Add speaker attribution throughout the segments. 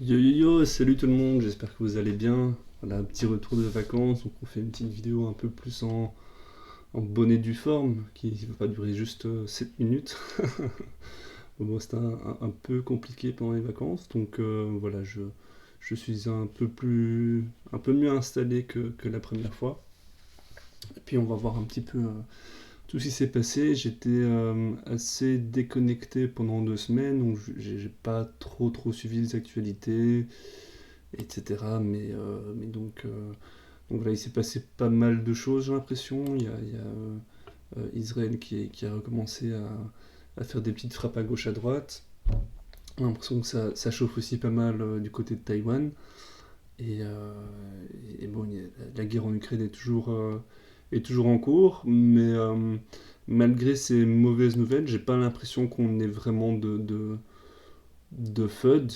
Speaker 1: Yo yo yo, salut tout le monde, j'espère que vous allez bien. Voilà, un petit retour de vacances, donc on fait une petite vidéo un peu plus en bonne et due forme, qui va pas durer juste 7 minutes. Bon, c'était un peu compliqué pendant les vacances, donc voilà, je suis un peu mieux installé que la première fois. Et puis on va voir un petit peu tout ce qui s'est passé. J'étais assez déconnecté pendant 2 semaines, donc j'ai pas trop suivi les actualités, etc. Donc voilà, il s'est passé pas mal de choses, j'ai l'impression. Il y a Israël qui a recommencé à faire des petites frappes à gauche à droite. On a l'impression que ça chauffe aussi pas mal du côté de Taïwan. Et, euh, et bon, la guerre en Ukraine est toujours en cours, mais malgré ces mauvaises nouvelles, j'ai pas l'impression qu'on ait vraiment de FUD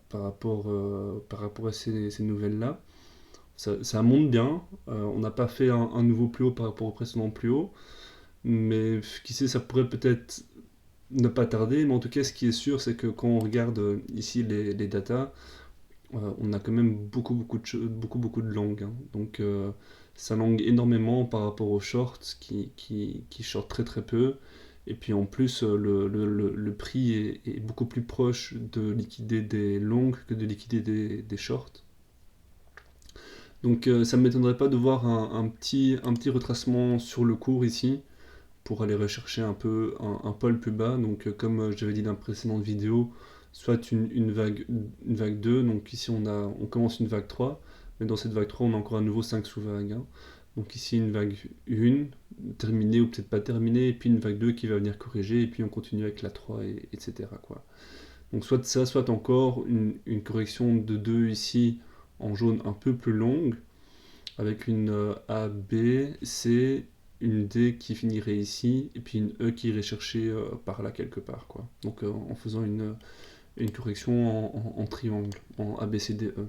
Speaker 1: par rapport à ces nouvelles-là. Ça monte bien. On n'a pas fait un nouveau plus haut par rapport au précédent plus haut. Mais qui sait, ça pourrait peut-être ne pas tarder. Mais en tout cas, ce qui est sûr, c'est que quand on regarde ici les datas, on a quand même beaucoup de langues, hein. Donc ça langue énormément par rapport aux shorts qui short très peu. Et puis en plus, le prix est beaucoup plus proche de liquider des longues que de liquider des shorts. Donc ça ne m'étonnerait pas de voir un petit retracement sur le cours ici pour aller rechercher un peu un pôle plus bas. Donc comme j'avais dit dans la précédente vidéo, soit une vague 2, donc ici on commence une vague 3, mais dans cette vague 3 on a encore à nouveau 5 sous-vagues, hein. Donc ici une vague 1, terminée ou peut-être pas terminée, et puis une vague 2 qui va venir corriger, et puis on continue avec la 3, etc. quoi. Donc soit ça, soit encore une correction de 2 ici en jaune un peu plus longue, avec une A, B, C, une D qui finirait ici, et puis une E qui irait chercher par là quelque part, quoi. Donc en faisant une correction en triangle, en A, B, C, D, E.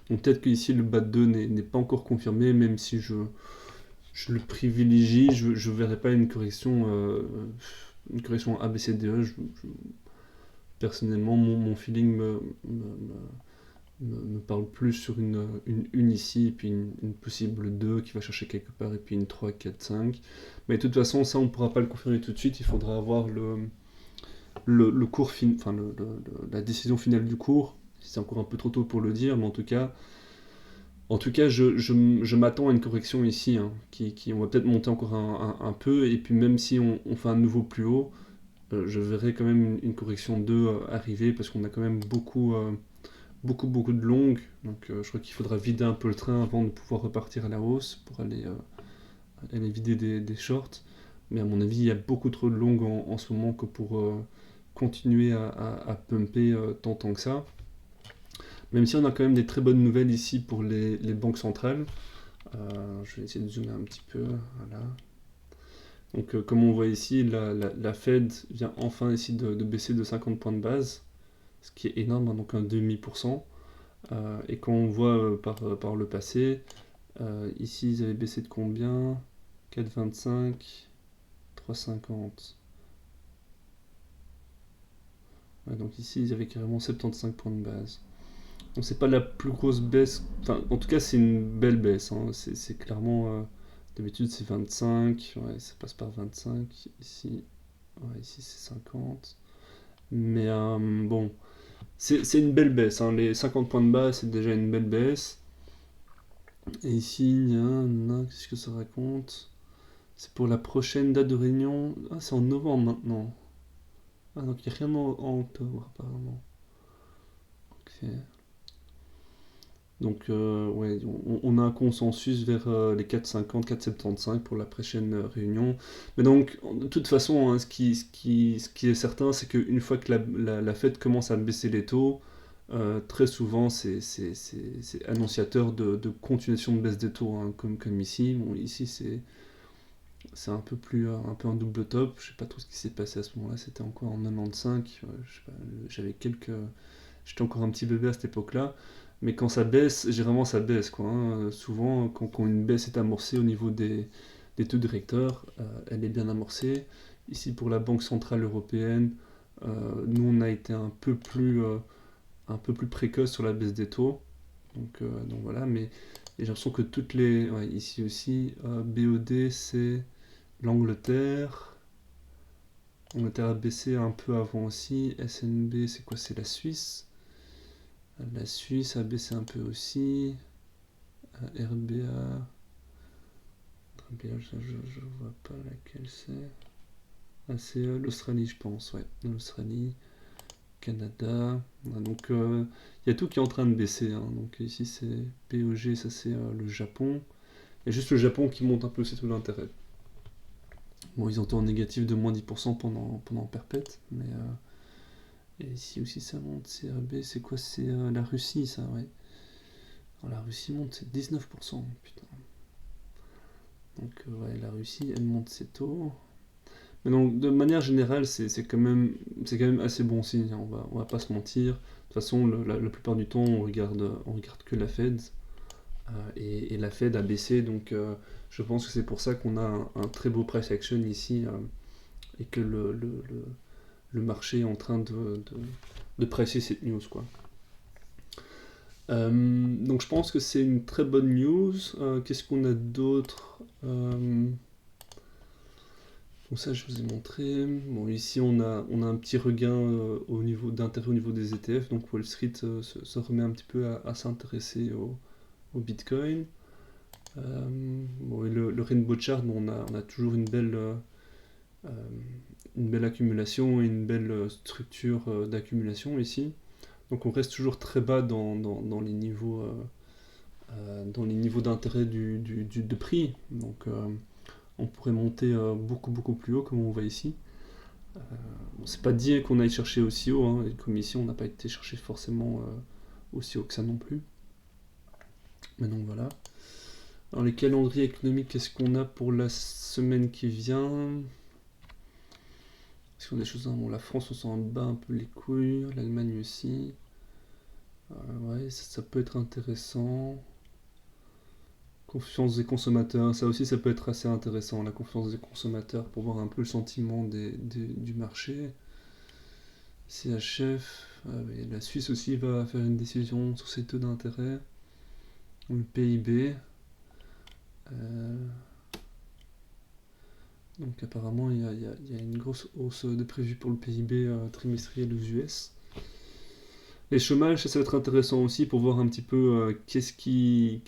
Speaker 1: Donc peut-être qu'ici le bas de 2 n'est pas encore confirmé, même si je le privilégie, je ne verrai pas une correction A, B, C, D, E. Personnellement, mon feeling me parle plus sur une ici, et puis une possible 2 qui va chercher quelque part, et puis une 3 4 5. Mais de toute façon, ça, on ne pourra pas le confirmer tout de suite, il faudra avoir le cours enfin la décision finale du cours. C'est encore un peu trop tôt pour le dire, mais en tout cas je m'attends à une correction ici, hein, on va peut-être monter encore un peu, et puis même si on fait un nouveau plus haut, je verrai quand même une correction 2 arriver, parce qu'on a quand même beaucoup de longues, donc je crois qu'il faudra vider un peu le train avant de pouvoir repartir à la hausse pour aller vider des shorts. Mais à mon avis, il y a beaucoup trop de longues en ce moment que pour continuer à pumper tant que ça. Même si on a quand même des très bonnes nouvelles ici pour les banques centrales. Je vais essayer de zoomer un petit peu. Voilà. Donc comme on voit ici, la Fed vient enfin ici de baisser de 50 points de base, ce qui est énorme, hein, donc un demi pour cent. Et quand on voit par le passé, ici ils avaient baissé de combien? 4,25, 3,50. Ouais, donc ici ils avaient carrément 75 points de base. Donc c'est pas la plus grosse baisse, enfin en tout cas c'est une belle baisse, hein. C'est clairement, d'habitude c'est 25, ouais, ça passe par 25, ici, ouais, ici c'est 50. Mais bon, c'est une belle baisse, hein. Les 50 points de base c'est déjà une belle baisse. Et ici, qu'est-ce que ça raconte? C'est pour la prochaine date de réunion. Ah, c'est en novembre maintenant. Ah, donc il n'y a rien en octobre, apparemment. Ok. Donc, ouais, on a un consensus vers les 4,50, 4,75 pour la prochaine réunion. Mais donc, de toute façon, hein, ce qui est certain, c'est qu'une fois que la Fed commence à baisser les taux, très souvent, c'est annonciateur de continuation de baisse des taux, hein, comme ici. Bon, ici, c'est un peu un double top. Je sais pas trop ce qui s'est passé à ce moment-là. C'était encore en 95. Je sais pas, j'étais encore un petit bébé à cette époque-là. Mais quand ça baisse, généralement ça baisse, quoi, hein. Souvent, quand une baisse est amorcée au niveau des taux directeurs, elle est bien amorcée. Ici, pour la Banque Centrale Européenne, nous, on a été un peu plus précoce sur la baisse des taux. Donc voilà, mais j'ai l'impression que toutes les... Ouais, ici aussi, BOD, c'est l'Angleterre. L'Angleterre a baissé un peu avant aussi. SNB, c'est quoi? C'est la Suisse. La Suisse a baissé un peu aussi. RBA... je vois pas laquelle c'est. Ah, c'est l'Australie, je pense, ouais. L'Australie, Canada. Donc, il y a tout qui est en train de baisser, hein. Donc, ici, c'est POG, ça c'est le Japon. Il y a juste le Japon qui monte un peu ses taux d'intérêt. Bon, ils ont été en négatif de moins 10% pendant perpète, mais. Et ici aussi, ça monte. CRB, c'est quoi? C'est la Russie, ça, ouais. Alors, la Russie monte, c'est 19%, putain. Donc, ouais, la Russie, elle monte ses taux. Mais donc, de manière générale, c'est quand même assez bon signe, hein, on va pas se mentir. De toute façon, la plupart du temps, on regarde que la Fed. Et la Fed a baissé, donc je pense que c'est pour ça qu'on a un très beau price action ici, et que le marché est en train de presser cette news, quoi. Donc je pense que c'est une très bonne news. Qu'est-ce qu'on a d'autre? Donc ça, je vous ai montré. Bon, ici, on a un petit regain d'intérêt au niveau des ETF. Donc Wall Street se remet un petit peu à s'intéresser au Bitcoin. Bon, et le Rainbow Chart, bon, on a toujours une belle accumulation et une belle structure d'accumulation ici. Donc on reste toujours très bas dans les niveaux d'intérêt de prix. Donc on pourrait monter beaucoup plus haut, comme on voit ici. Bon, c'est pas dit qu'on aille chercher aussi haut, hein, et comme ici on n'a pas été chercher forcément aussi haut que ça non plus. Mais donc voilà. Alors les calendriers économiques, qu'est-ce qu'on a pour la semaine qui vient? Est-ce qu'on a des choses? Bon, la France, on s'en bat un peu les couilles, l'Allemagne aussi. Ouais, ça peut être intéressant. Confiance des consommateurs, ça aussi ça peut être assez intéressant, la confiance des consommateurs pour voir un peu le sentiment du marché. CHF, la Suisse aussi va faire une décision sur ses taux d'intérêt. Le PIB. Donc apparemment il y a une grosse hausse de prévue pour le PIB trimestriel aux US. Les chômages, ça va être intéressant aussi pour voir un petit peu qu'est-ce qui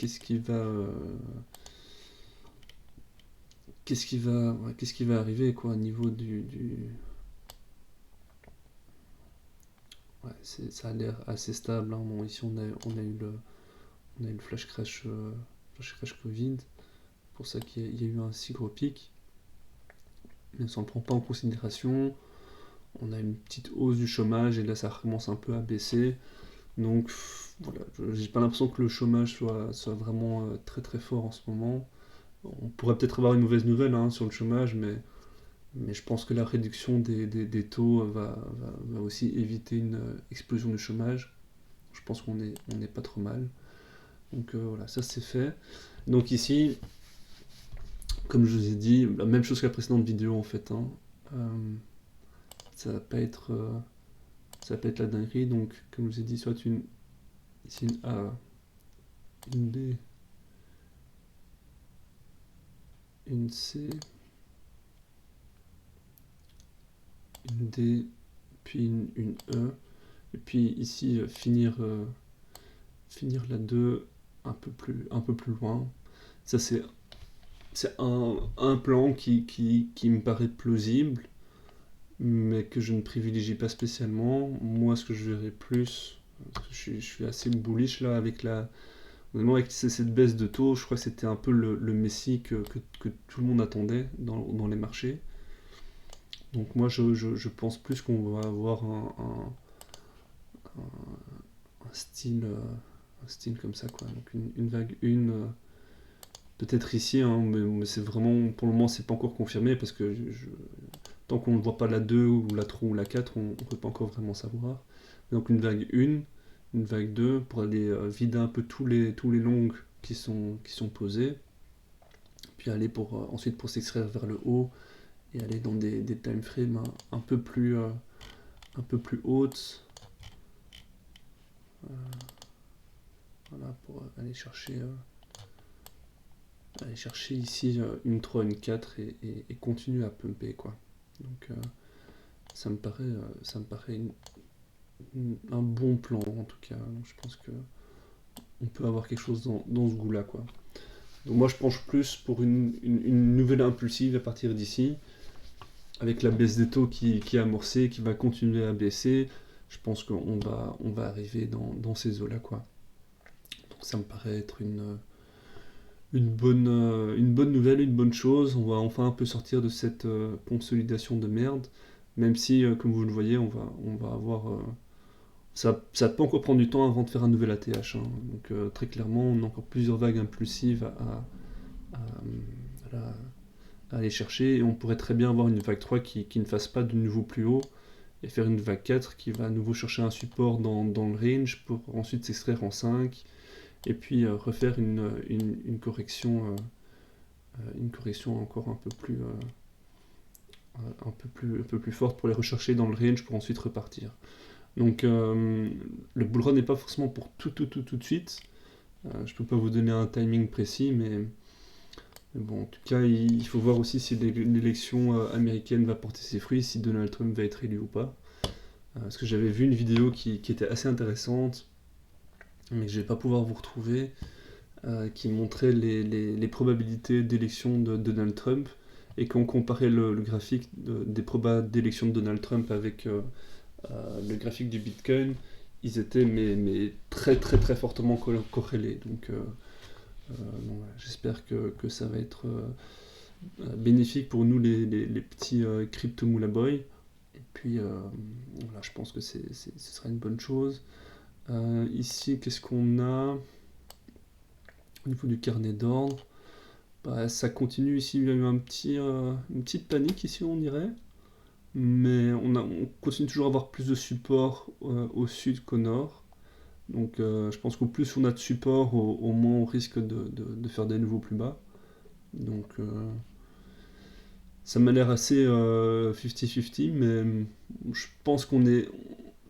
Speaker 1: va arriver, quoi, au niveau ouais, ça a l'air assez stable, hein. Bon, ici on a eu le flash crash Covid, pour ça qu'il y a eu un si gros pic. Mais ça ne prend pas en considération. On a une petite hausse du chômage et là ça recommence un peu à baisser. Donc voilà, j'ai pas l'impression que le chômage soit vraiment très fort en ce moment. On pourrait peut-être avoir une mauvaise nouvelle, hein, sur le chômage, mais je pense que la réduction des taux va aussi éviter une explosion du chômage. Je pense qu'on est pas trop mal. Donc voilà, ça c'est fait. Donc ici, comme je vous ai dit, la même chose que la précédente vidéo en fait, hein. Ça va pas être la dinguerie. Donc comme je vous ai dit, soit ici une A, une B, une C, une D, puis une E, et puis ici finir la 2 un peu plus loin. Ça c'est un plan qui me paraît plausible, mais que je ne privilégie pas spécialement. Moi, ce que je verrais plus, parce que je suis assez bullish là honnêtement, avec cette baisse de taux, je crois que c'était un peu le messie que tout le monde attendait dans les marchés. Donc moi, je pense plus qu'on va avoir un style comme ça, quoi. Donc une vague 1, peut-être ici, hein, mais c'est vraiment, pour le moment, c'est pas encore confirmé parce que tant qu'on ne voit pas la 2 ou la 3 ou la 4, on peut pas encore vraiment savoir. Donc une vague 1, une vague 2 pour aller vider un peu tous les longs qui sont posés, puis aller ensuite pour s'extraire vers le haut et aller dans des time frames un peu plus hautes. Voilà, pour aller chercher ici une 3, une 4 et continuer à pumper, quoi. Donc ça me paraît un bon plan en tout cas. Donc, je pense que on peut avoir quelque chose dans ce goût-là, quoi. Donc moi je penche plus pour une nouvelle impulsive à partir d'ici, avec la baisse des taux qui est amorcée, qui va continuer à baisser. Je pense on va arriver dans ces eaux-là, quoi. Donc ça me paraît être une bonne nouvelle, une bonne chose. On va enfin un peu sortir de cette consolidation de merde, même si, comme vous le voyez, on va avoir... ça peut encore prendre du temps avant de faire un nouvel ATH, hein. Donc très clairement, on a encore plusieurs vagues impulsives à- à aller chercher, et on pourrait très bien avoir une vague 3 qui ne fasse pas de nouveau plus haut, et faire une vague 4 qui va à nouveau chercher un support dans le range pour ensuite s'extraire en 5, et puis refaire une correction encore un peu plus forte pour les rechercher dans le range pour ensuite repartir. Donc le bull run n'est pas forcément pour tout de suite. Je peux pas vous donner un timing précis, mais bon, en tout cas, il faut voir aussi si l'élection américaine va porter ses fruits, si Donald Trump va être élu ou pas. Parce que j'avais vu une vidéo qui était assez intéressante, mais que je vais pas pouvoir vous retrouver, qui montrait les probabilités d'élection de Donald Trump, et qu'on comparait le graphique des probas d'élection de Donald Trump avec le graphique du Bitcoin. Ils étaient mais très très très fortement corrélés. Donc voilà, j'espère que ça va être bénéfique pour nous les petits crypto moula boy. Et puis voilà, je pense que ce sera une bonne chose. Ici, qu'est-ce qu'on a au niveau du carnet d'ordre? Bah, ça continue ici, il y a eu une petite panique ici, on dirait. Mais on continue toujours à avoir plus de support au sud qu'au nord. Donc je pense qu'au plus on a de support, au moins on risque de faire des nouveaux plus bas. Donc ça m'a l'air assez 50-50, mais je pense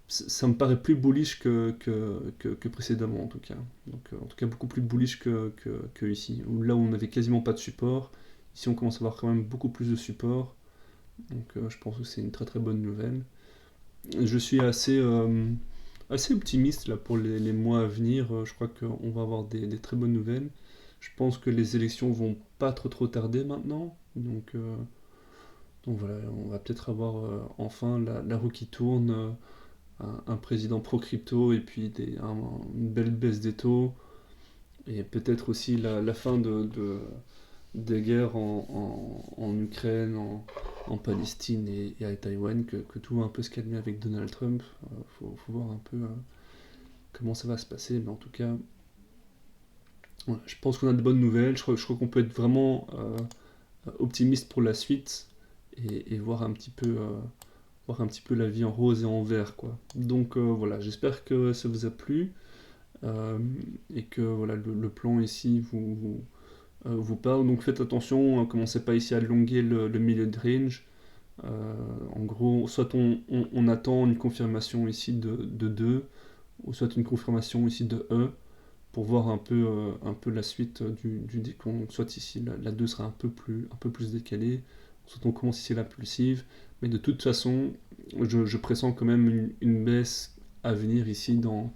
Speaker 1: ça me paraît plus bullish que précédemment en tout cas. Donc en tout cas beaucoup plus bullish que ici, où là où on n'avait quasiment pas de support. Ici on commence à avoir quand même beaucoup plus de support. Donc je pense que c'est une très très bonne nouvelle. Je suis assez optimiste là pour les mois à venir. Je crois qu'on va avoir des très bonnes nouvelles. Je pense que les élections vont pas trop tarder maintenant. Donc voilà, on va peut-être avoir enfin la roue qui tourne, un président pro-crypto et puis une belle baisse des taux. Et peut-être aussi la fin des guerres en Ukraine, en Palestine et à Taïwan, que tout va un peu se calmer avec Donald Trump. Faut voir un peu comment ça va se passer, mais en tout cas, voilà, je pense qu'on a de bonnes nouvelles. Je crois qu'on peut être vraiment optimiste pour la suite et voir voir un petit peu la vie en rose et en vert, quoi. Donc voilà, j'espère que ça vous a plu et que voilà, le plan ici vous parle. Donc faites attention, commencez pas ici à longuer le milieu de range. En gros, soit on attend une confirmation ici de 2, ou soit une confirmation ici de E, pour voir un peu la suite du décompte. Donc soit ici la 2 sera un peu plus décalée, soit on commence ici l'impulsive, mais de toute façon, je pressens quand même une baisse à venir ici dans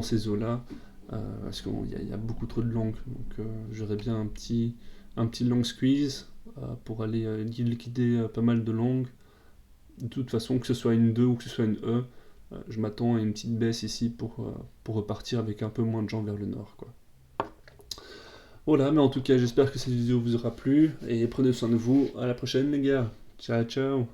Speaker 1: ces eaux-là, parce qu'il y a beaucoup trop de longues, donc j'aurais bien un petit long squeeze pour aller liquider pas mal de longues. De toute façon, que ce soit une 2 ou que ce soit une E, je m'attends à une petite baisse ici pour repartir avec un peu moins de gens vers le nord, quoi. Voilà, mais en tout cas, j'espère que cette vidéo vous aura plu, et prenez soin de vous. À la prochaine, les gars. Ciao, ciao.